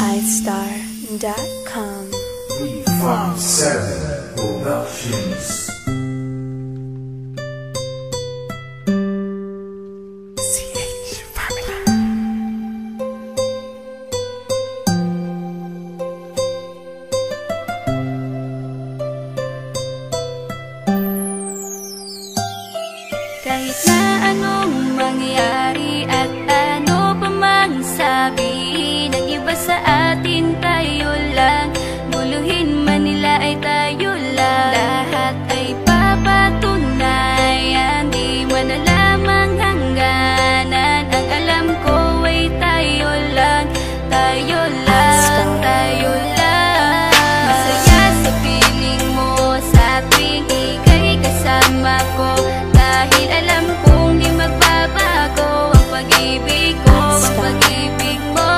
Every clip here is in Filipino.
istar.com. V57 Productions. Kahit na anong mangyari at ano pa mang sabi ng iba sa atin, tayo lang. Guluhin man nila ay tayo lang. Lahat ay papatunayan, di man alamang hangganan. Ang alam ko ay tayo lang, tayo lang, tayo lang. Masaya sa piling mo sa tuwing ika'y kasama ko, dahil alam kong di magbabago ang pag-ibig ko, ang pag-ibig mo.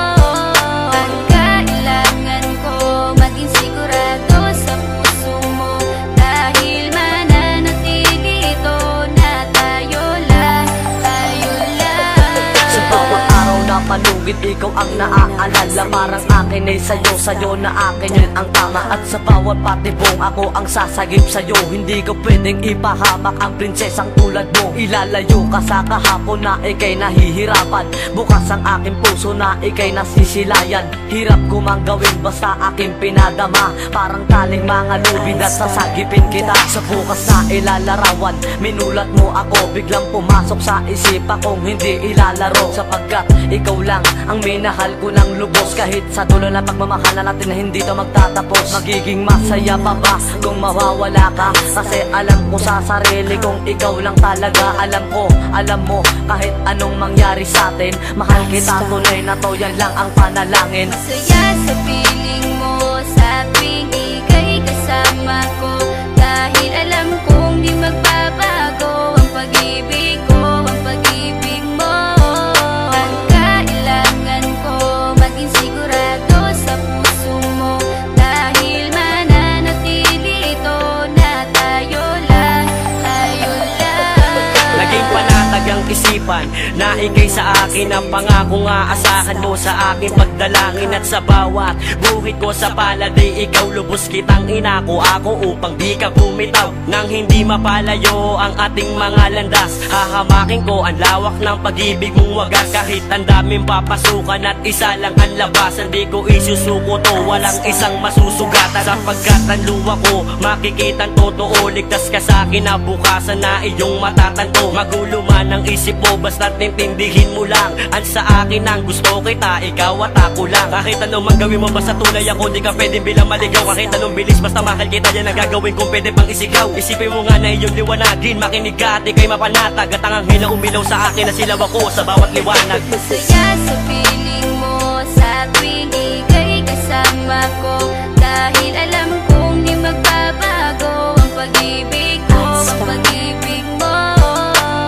Ang kailangan ko maging sigurado sa puso mo, dahil mananatili ito na tayo lang, tayo lang. Sa bawat araw na palugit, ikaw ang naaalala. Parang akin ay sa'yo, sa'yo na akin yun ang tama. At sa bawat patibong, ako ang sasagip sa'yo. Hindi ko pwedeng ipahamak ang prinsesang tulad mo. Ilalayo ka sa kahapon na ika'y nahihirapan. Bukas ang aking puso na ika'y nasisilayan. Hirap ko mang gawin basta aking pinadama. Parang taling mga lubid at sasagipin kita. Sa bukas na ilalarawan, minulat mo ako. Biglang pumasok sa isipa kong hindi ilalaro. Sapagkat ikaw lang ang minahal ko ng lubos. Kahit sa dulo na pagmamahalan natin na hindi to magtatapos. Magiging masaya pa ba kung mawawala ka? Kasi alam ko sa sarili kong ikaw lang talaga. Alam ko, alam mo, kahit anong mangyari sa atin, mahal kita tunay na to, yan lang ang panalangin. Masaya sa piling mo sa tuwing ika'y kasama ko, dahil alam kong di magbabago ang pag-ibig ko, ang pag-ibig mo. Ang kailangan ko maging sigurado sa puso mo, dahil mananatili ito na tayo lang, tayo lang. Naging panatag ang isipan na ikay sa akin ang pangako nga asahan mo sa aking pagdalangin. At sa bawat buhit ko sa palad ay ikaw lubos kitang inako ako upang di ka bumitaw nang hindi mapalayo ang ating mga landas. Hahamakin ko ang lawak ng pag-ibig mong wagas. Kahit ang daming papasukan at isa lang ang labasan, di ko isusuko to, walang isang masusugatan. Sapagkat ang luwa ko makikitang totoo, ligtas ka sa akin na bukasan na iyong matatanto. Magulo man ang isip mo, basta't intindihin mo lang ang sa akin ang gusto kita, ikaw at ako lang. Kahit anong mang gawin mo basta tunay ako, di ka pwedeng bilang maligaw. Kahit anong bilis basta mahal kita, yan ang gagawin kung pwede pang isigaw. Isipin mo nga na iyong liwanagin, makinig ka at ika'y mapanatag. At ang anghel na umilaw sa akin na silaw ako sa bawat liwanag. Masaya sa piling mo sa tuwing ika'y kasama ko, dahil alam kong di magbabago ang pag-ibig ko, ang pag-ibig mo.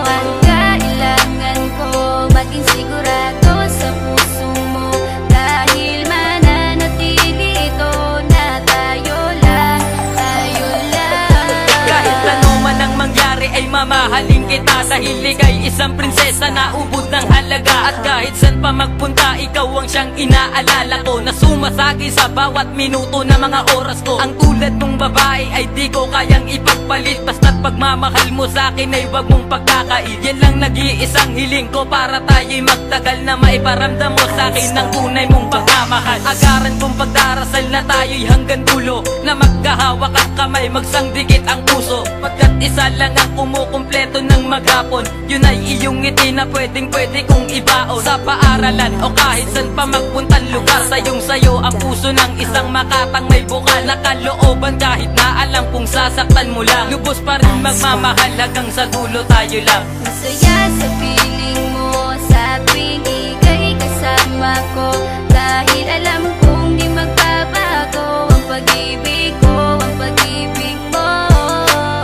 Ang kailangan ko maging sigurado sa puso mo, dahil mananatili ito na tayo lang, tayo lang. Kahit ano man ang mangyari ay mamahalin kita, dahil ika'y isang prinsesa na ubod ng halaga. At kahit saan pa magpunta, ikaw ang siyang inaalala ko, na sumasagi sa bawat minuto na mga oras ko. Ang tulad mong babae ay di ko kayang ipagpalit, basta't pagmamahal mo sa akin ay wag mong pagkakait. Yan lang nag-iisang hiling ko para tayo'y magtagal, na maiparamdam mo sa akin ng tunay mong pagmamahal. Agaran kong pagdarasal na tayo'y hanggang dulo, na magkahawak ang kamay, magsangdikit ang puso. Pagkat isa lang ang kumukumpleto ng maghapon, yun ay iyong ngiti na pwedeng pwede kong ibaon. Sa paaralan o kahit saan pa magpuntang lugar, sayong sayo ang puso ng isang makatang may bukal na kalooban. Kahit na alam kung sasaktan mo lang, lubos pa rin magmamahal hanggang sa dulo tayo lang. Masaya sa piling mo sa tuwing ika'y kasama ko, dahil alam kong di magbabago ang pag-ibig ko, ang pag-ibig mo.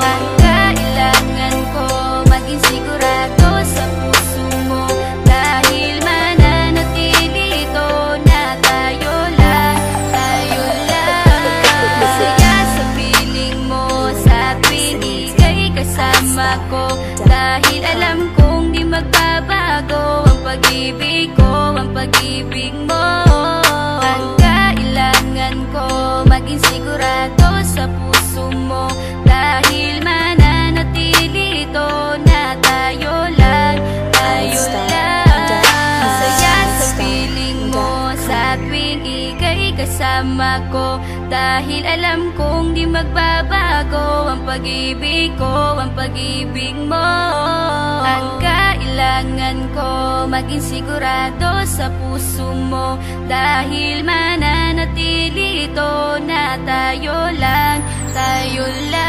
Ang kailangan ko maging sigurado sa puso mo, dahil mananatili ito na tayo lang, tayo lang. Masaya sa piling mo sa tuwing ika'y kasama ko, dahil alam kong di magbabago ang pag-ibig ko, ang pag-ibig mo. Ang kasama ko, dahil alam kong di magbabago ang pag-ibig ko, ang pag-ibig mo. Ang kailangan ko, maging sigurado sa puso mo, dahil mananatili ito na tayo lang, tayo lang.